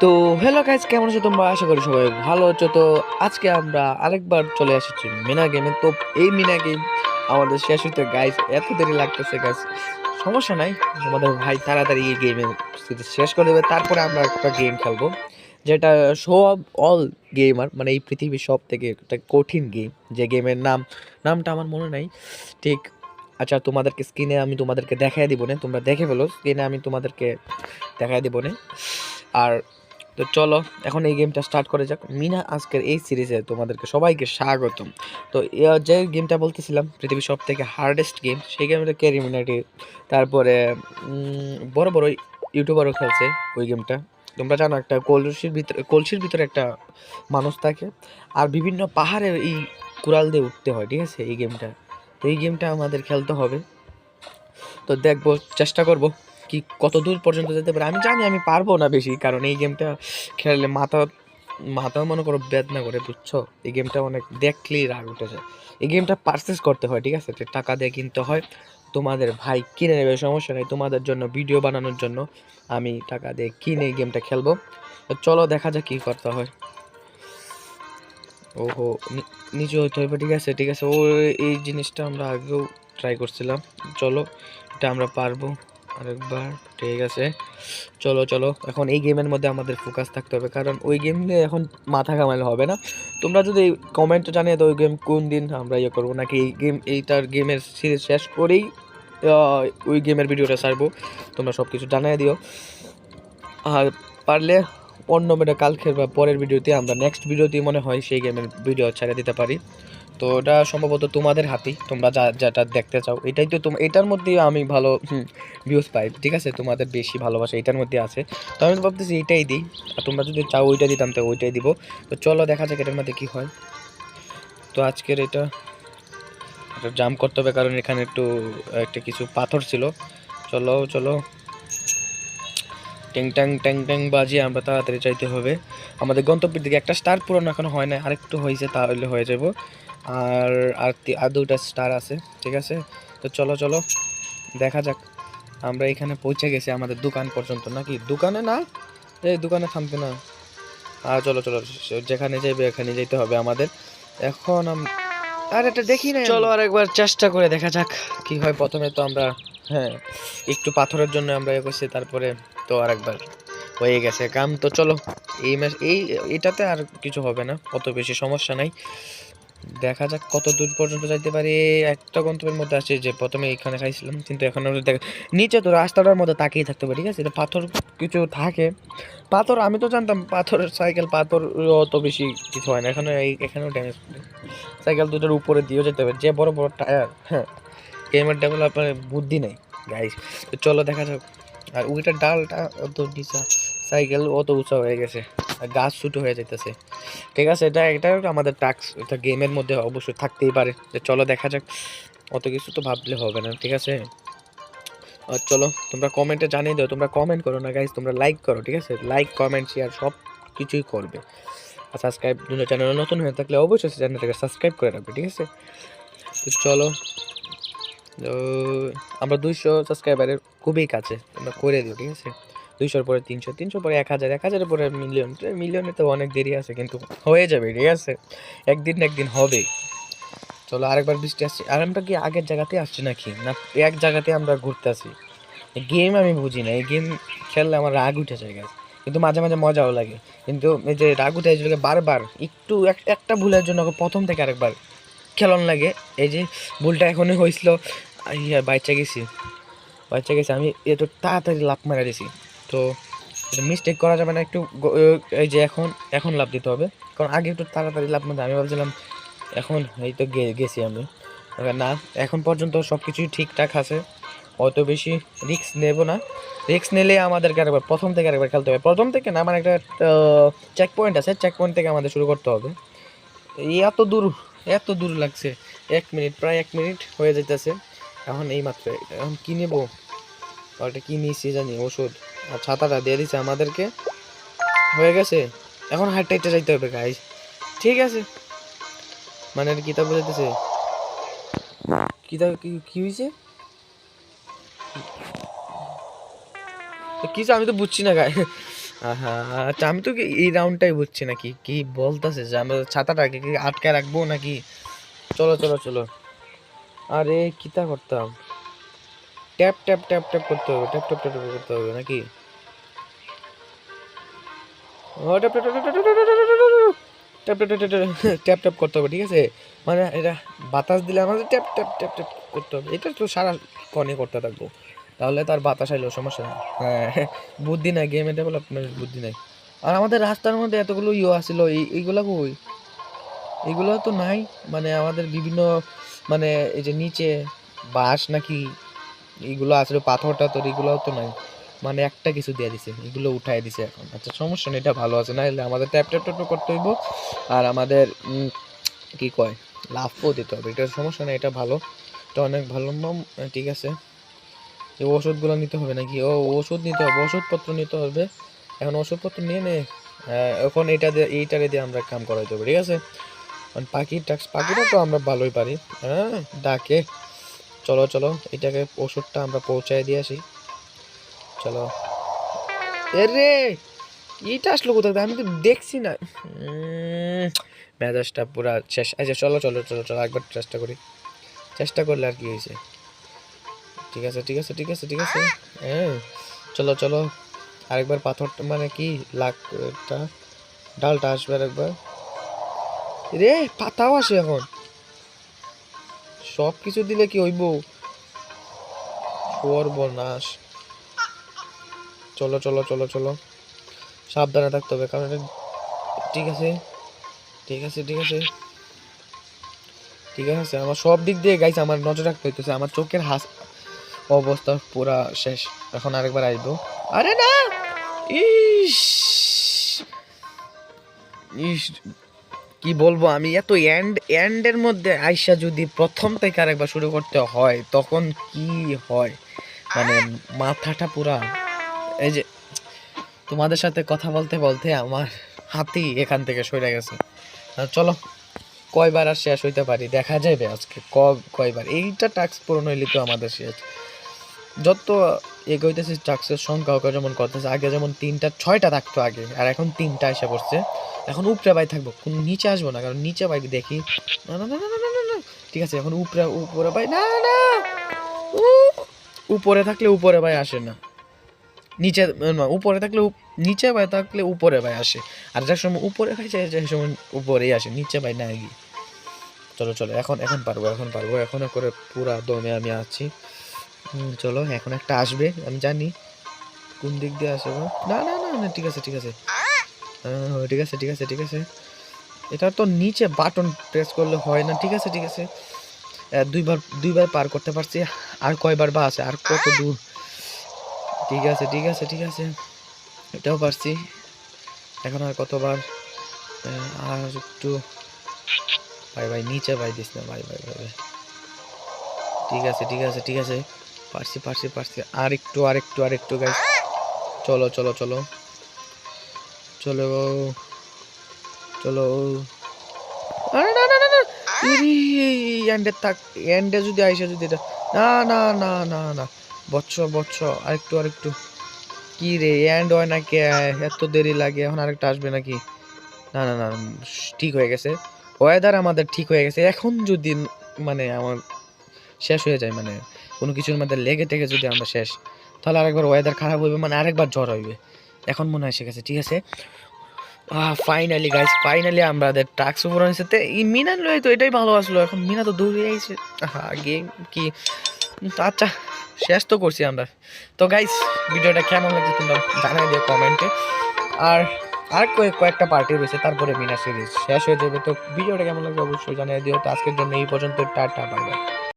তো hello guys, কেমন আছো তোমরা? আশা করি সবাই ভালো আছো। তো আজকে আমরা আরেকবার চলে এসেছি মিনা গেমে। তো এই মিনা গেম আমাদের শেষ হইতে গাইস এত দেরি লাগতেছে গাইস। সমস্যা নাই, আমাদের ভাই তাড়াতাড়ি এই গেমে শেষ করে দেবে। তারপরে আমরা একটা গেম খেলবো যেটা সব অল গেমার মানে এই পৃথিবীর সব থেকে একটা কঠিন গেম, যে গেমের নামটা আমার মনে নাই ঠিক। আচ্ছা, তোমাদেরকে স্ক্রিনে আমি তোমাদেরকে দেখাই দিব না, তোমরা দেখে ফেলো স্ক্রিনে, আমি তোমাদেরকে দেখাই দিব না। আর তো চলো এখন এই গেমটা স্টার্ট করে যাক। মিনা আজকের এই সিরিজে তোমাদেরকে সবাইকে স্বাগতম। তো যে গেমটা বলতেছিলাম পৃথিবীর সব থেকে হার্ডেস্ট গেম, সেই গেমটা ক্যারিমিনাটি, তারপরে বড় বড় ইউটিউবারও খেলছে ওই গেমটা। তোমরা জানো একটা কলসির ভিতরে একটা মানুষ থাকে, আর বিভিন্ন পাহাড়ের এই কুড়াল দিয়ে উঠতে হয়, ঠিক আছে এই গেমটা। তো এই গেমটা আমাদের খেলতে হবে। তো দেখবো, চেষ্টা করব কি কত দূর পর্যন্ত যেতে পারে। আমি জানি আমি পারবো না বেশি, কারণ এই গেমটা খেললে মাথা মনে করো বেদনা করে, বুঝছো? এই গেমটা অনেক দেখলেই রাগ উঠে যায়। এই গেমটা পারচেস করতে হয়, ঠিক আছে, টাকা দিয়ে কিনতে হয়। তোমাদের ভাই কিনে নেবে, সমস্যা নেই, তোমাদের জন্য ভিডিও বানানোর জন্য আমি টাকা দিয়ে কিনে এই গেমটা খেলবো। তো চলো দেখা যাক কি করতে হয়। ওহো, নিচে হইতে হবে, ঠিক আছে ঠিক আছে। ও এই জিনিসটা আমরা আগেও ট্রাই করছিলাম। চলো, এটা আমরা পারবো আরেকবার, ঠিক আছে। চলো চলো, এখন এই গেমের মধ্যে আমাদের ফোকাস থাকতে হবে, কারণ ওই গেম নিয়ে এখন মাথা ঘামালে হবে না। তোমরা যদি কমেন্টে জানিয়ে দাও ওই গেম কোন দিন আমরা ইয়ে করবো, নাকি এইটার গেমের সিরিজ শেষ করেই ওই গেমের ভিডিওটা ছাড়বো, তোমরা সব কিছু জানিয়ে দিও। আর পারলে অন্য কালকের বা পরের ভিডিওতে, আমরা নেক্সট ভিডিওতে মনে হয় সেই গেমের ভিডিও ছেড়ে দিতে পারি। তো ওটা সম্ভবত তোমাদের হাতেই, তোমরা যেটা দেখতে চাও এটাই তো এটার মধ্যে আমি ভালো ভিউজ পাই, ঠিক আছে, তোমাদের বেশি ভালোবাসা এটার মধ্যে আছে। তো আমি তো ভাবতেছি এইটাই দিই, আর তোমরা যদি চাও ওইটা দিতাম তো ওইটাই দিব। তো চলো দেখা যাক এটার মধ্যে কী হয়। তো আজকের এটা জাম্প করতে হবে, কারণ এখানে একটা কিছু পাথর ছিল। চলো চলো, ট্যাং ট্যাং ট্যাং ট্যাং বাজিয়ে আমরা তাড়াতাড়ি চাইতে হবে আমাদের গন্তব্যের দিকে। একটা স্টার পূরণ এখনো হয় না, আরেকটু হয়েছে তাহলে হয়ে যাব। আর আর দুটা স্টার আছে, ঠিক আছে। তো চলো চলো দেখা যাক। আমরা এখানে পৌঁছে গেছি আমাদের দোকান পর্যন্ত, নাকি দোকানে না, এই দোকানে থামবে না। আর চলো চলো, যেখানে যাইবে এখানে যেতে হবে আমাদের এখন। আর এটা দেখি না, চলো আরেকবার চেষ্টা করে দেখা যাক কি হয়। প্রথমে তো আমরা, হ্যাঁ, একটু পাথরের জন্য আমরা এ করছি, তারপরে তো আরেকবার হয়ে গেছে কাম। তো চলো এটাতে আর কিছু হবে না, অত বেশি সমস্যা নাই। দেখা যাক কত দূর পর্যন্ত যাইতে পারি। একটা গন্তব্যের মধ্যে আছে, যে প্রথমে এখানে খাইছিলাম, কিন্তু এখন নিচে তো রাস্তাটার মধ্যে তাকিয়ে থাকতে পারি, ঠিক আছে। পাথর কিছু থাকে, পাথর আমি তো জানতাম পাথরের সাইকেল, পাথর অত বেশি কিছু হয় না। এখানেও ড্যামেজ সাইকেল দুটোর উপরে দিয়েও যেতে হবে, যে বড় বড় টায়ার। হ্যাঁ, গেমের ডেভেলপারের বুদ্ধি নেই গাইস। তো চলো দেখা যাক। আর ওইটার ডালটা অত নিচা, সাইকেল অত উঁচা হয়ে গেছে, আর গাছ ছোটো হয়ে যেতেছে, ঠিক আছে। এটা আমাদের টাস্ক, এটা গেমের মধ্যে অবশ্যই থাকতেই পারে। তো চলো দেখা যাক, অত কিছু তো ভাবলে হবে না, ঠিক আছে। আর চলো, তোমরা কমেন্টে জানিয়ে দাও, তোমরা কমেন্ট করো না গাইস, তোমরা লাইক করো, ঠিক আছে। লাইক কমেন্ট শেয়ার সব কিছুই করবে। আর সাবস্ক্রাইব, চ্যানেলে নতুন হয়ে থাকলে অবশ্যই চ্যানেলটাকে সাবস্ক্রাইব করে রাখবে, ঠিক আছে। তো চলো, তো আমরা 200 সাবস্ক্রাইবারের খুবই কাছে, তোমরা করে দিও, ঠিক আছে। 200-র পরে 300, 300 পরে 1000, 1000-এর পরে মিলিয়ন, মিলিয়নে তো অনেক দেরি আছে, কিন্তু হয়ে যাবে, ঠিক আছে, একদিন না একদিন হবে। চলো আরেকবার বৃষ্টি আসছে, আর আমরা কি আগের জায়গাতে আসছি নাকি না এক জায়গাতে আমরা ঘুরতে আসি? গেম আমি বুঝি না, এই গেম খেললে আমার রাগ উঠে যায় গাছ, কিন্তু মাঝে মাঝে মজাও লাগে। কিন্তু এই যে রাগ উঠে যায় বারবার, একটু একটা ভুলের জন্য প্রথম থেকে আরেকবার খেলন লাগে। এই যে ভুলটা এখনই হয়েছিল, ইয়া বাচ্চা গেছি আমি, এত তাড়াতাড়ি লাফ মারা দিছি। তো মিস্টেক করা যাবে না, একটু এই যে এখন লাফ দিতে হবে, কারণ আগে একটু তাড়াতাড়ি লাফ মারতে আমি ভাবছিলাম এখন এই তো গেছি আমি। না, এখন পর্যন্ত সব কিছুই ঠিকঠাক আছে, অত বেশি রিস্ক নেব না। রিস্ক নিলে আমাদেরকে আরেকবার প্রথম থেকে আরেকবার খেলতে হবে, প্রথম থেকে না, আমার একটা চেক পয়েন্ট আছে, চেক পয়েন্ট থেকে আমাদের শুরু করতে হবে। এত দূর লাগছে, 1 মিনিট, প্রায় 1 মিনিট হয়ে যেতেছে। এখন এই মাত্র এখন কি নেবো, ওটা কি নিয়েছি জানি, ওষুধ আর ছাতাটা দিয়ে দিচ্ছে আমাদেরকে, হয়ে গেছে। এখন হাইটে যাইতে হবে গাইস, ঠিক আছে। মানে কিতাব বোঝাইতেছে, কিতাব কি হয়েছে, কি আমি তো বুঝছি না গাই। আহা, আচ্ছা আমি তো এই রাউন্ডটাই বুঝছি না কি কি বলতেছে যে আমরা ছাতাটাকে কি আটকায় রাখবো নাকি। চলো চলো চলো। আরে কিতা করতাম, ট্যাপ ট্যাপ ট্যাপ ট্যাপ করতে হবে, ট্যাপ ট্যাপ ট্যাপ ট্যাপ করতে হবে নাকি। ও tap tap tap tap tap tap tap tap করতে হবে, ঠিক আছে। মানে এটা বাতাস দিলে আমাদের ট্যাপ ট্যাপ ট্যাপ ট্যাপ করতে হবে, এটা তো সারা কনে করতে থাকবো, তাহলে তার বাতাস আইলেও সমস্যা নেই। হ্যাঁ, বুদ্ধি নাই, গেমে ডেভেলপমেন্ট বুদ্ধি নাই। আর আমাদের রাস্তার মধ্যে এতগুলো আসছিল, এইগুলা কই, এগুলো তো নাই। মানে আমাদের বিভিন্ন মানে এই যে নিচে বাঁশ নাকি এইগুলো আসলে পাথর টাথর এগুলোও তো নাই, মানে একটা কিছু দিয়ে দিছে, এগুলো উঠাই দিছে এখন। আচ্ছা সমস্যা নেই, এটা ভালো আছে, না হলে আমাদের ট্যাপ ট্যাপ ট্যাপ করতে হইব। আর আমাদের কি কয় লাভও দিতে হবে, এটা সমস্যা নেই, এটা ভালো, এটা অনেক ভালো। ঠিক আছে, এই ওষুধগুলো নিতে হবে নাকি, ও ওষুধ নিতে হবে, ওষুধপত্র নিতে হবে। এখন ওষুধপত্র নিয়ে নে, এখন এইটারে দিয়ে আমরা কাম করাইতে হবে, ঠিক আছে। পাখিটা তো আমরা ভালোই পারি, হ্যাঁ ডাকে। চলো চলো, এটাকে ওষুধটা আমরা পৌঁছায় দিয়ে আসি, চলো। এরে এইটা আসলো কোথা থেকে, আমি তো দেখছি না। মেজাজটা পুরা শেষ। আচ্ছা চলো চলো চলো চলো, একবার চেষ্টা করি, চেষ্টা করলে আর কি হয়েছে। ঠিক আছে ঠিক আছে ঠিক আছে ঠিক আছে, হ্যাঁ চলো চলো। আরেকবার পাথরটা মানে কি লাকটা ডালটা আসবে আরেকবার। রে পাতাও আসে এখন, সব কিছু দিলে কি হইব, সর্বনাশ। চলো চলো চলো চলো, সাবধানে থাকতে হবে কারণ ঠিক আছে ঠিক আছে ঠিক আছে ঠিক আছে। আমার সব দিক দিয়ে গাইছে, আমার নজর রাখতে হইতেছে, আমার চোখের অবস্থা পুরা শেষ। এখন আরেকবার আসবো, আরে না, ইস ইস কি বলবো আমি, এত এন্ডের মধ্যে আইসা যদি প্রথম থেকে আরেকবার শুরু করতে হয় তখন কি হয়, মানে মাথাটা পুরা। এই যে তোমাদের সাথে কথা বলতে বলতে আমার হাতই এখান থেকে সরে গেছে। চলো কয়বার আর শেষ হইতে পারি দেখা যাবে আজকে, কয়বার এইটা টাস্ক পূরণ হইলে তো আমাদের শেষ। যত এগোইতেছে টাস্কের সংখ্যা যেমন করতেছে, আগে যেমন 3টা 6টা থাকতো আগে, আর এখন 3টা এসে পড়ছে। এখন উপরে বাই থাকবো, কোন নিচে আসবো না, কারণ নিচে বাই দেখি না না না না না না না। ঠিক আছে এখন উপরে উপরে বাই, না না উপরে থাকলে উপরে বাই আসে না, নিচে উপরে থাকলে নিচে বাই থাকলে উপরে বাই আসে, আর যার সময় উপরে বাই যায় যে সময় উপরেই আসে, নিচে বাই না গিয়ে। চলো চলো, এখন এখন পারবো, এখন পারবো, এখন করে পুরা দমে আমি আছি। চলো এখন একটা আসবে, আমি জানি কোন দিক দিয়ে আসবে। না না না না ঠিক আছে ঠিক আছে ঠিক আছে ঠিক আছে ঠিক আছে। এটা তো নিচে বাটন প্রেস করলে হয় না, ঠিক আছে ঠিক আছে। দুইবার পার করতে পারছি, আর কয়বার বা আছে, আর কত দূর। ঠিক আছে ঠিক আছে ঠিক আছে, এটাও পারছি। এখন আর কতবার, আর একটু, ভাই ভাই নিচে ভাই দিস না ভাই ভাই ভাই ভাই। ঠিক আছে ঠিক আছে ঠিক আছে, পারছি পারছি পারছি, আর একটু আর একটু আর একটু গাইস। চলো চলো চলো চলো চলো। আরে না না না না, এন্ডে থাক, এন্ডে যদি আইসা যদি এটা, না না না না না, বচ্চ বচ্চ আরেকটু আরেকটু। কি রে এন্ড হয় নাকি, এত দেরি লাগে, এখন আরেকটা আসবে নাকি। না না না, ঠিক হয়ে গেছে, ওয়েদার আমাদের ঠিক হয়ে গেছে। এখন যদি মানে আমার শেষ হয়ে যায়, মানে কোনো কিছুর মধ্যে লেগে টেগে যদি আমরা শেষ, তাহলে আরেকবার ওয়েদার খারাপ হইবে, মানে আরেকবার ঝড় হইবে। এখন মনে হয় শিখেছে, ঠিক আছে। ফাইনালি গাইস, ফাইনালি আমাদের টাস্ক পূরণ হয়েছে। এই মিনা লই তো এটাই ভালো আসলো, এখন মিনা তো দূরে আইছে। গেম কি, আচ্ছা শেষ তো করছি আমরা। তো গাইস ভিডিওটা কেমন লাগছে তোমরা জানাই দিও কমেন্টে। আর আর কয়েকটা পার্টি রয়েছে, তারপরে মিনা সিরিজ শেষ হয়ে যাবে। তো ভিডিওটা কেমন লাগবে অবশ্যই জানিয়ে দিও। তো আজকের জন্য এই পর্যন্ত, টাটা বাই বাই।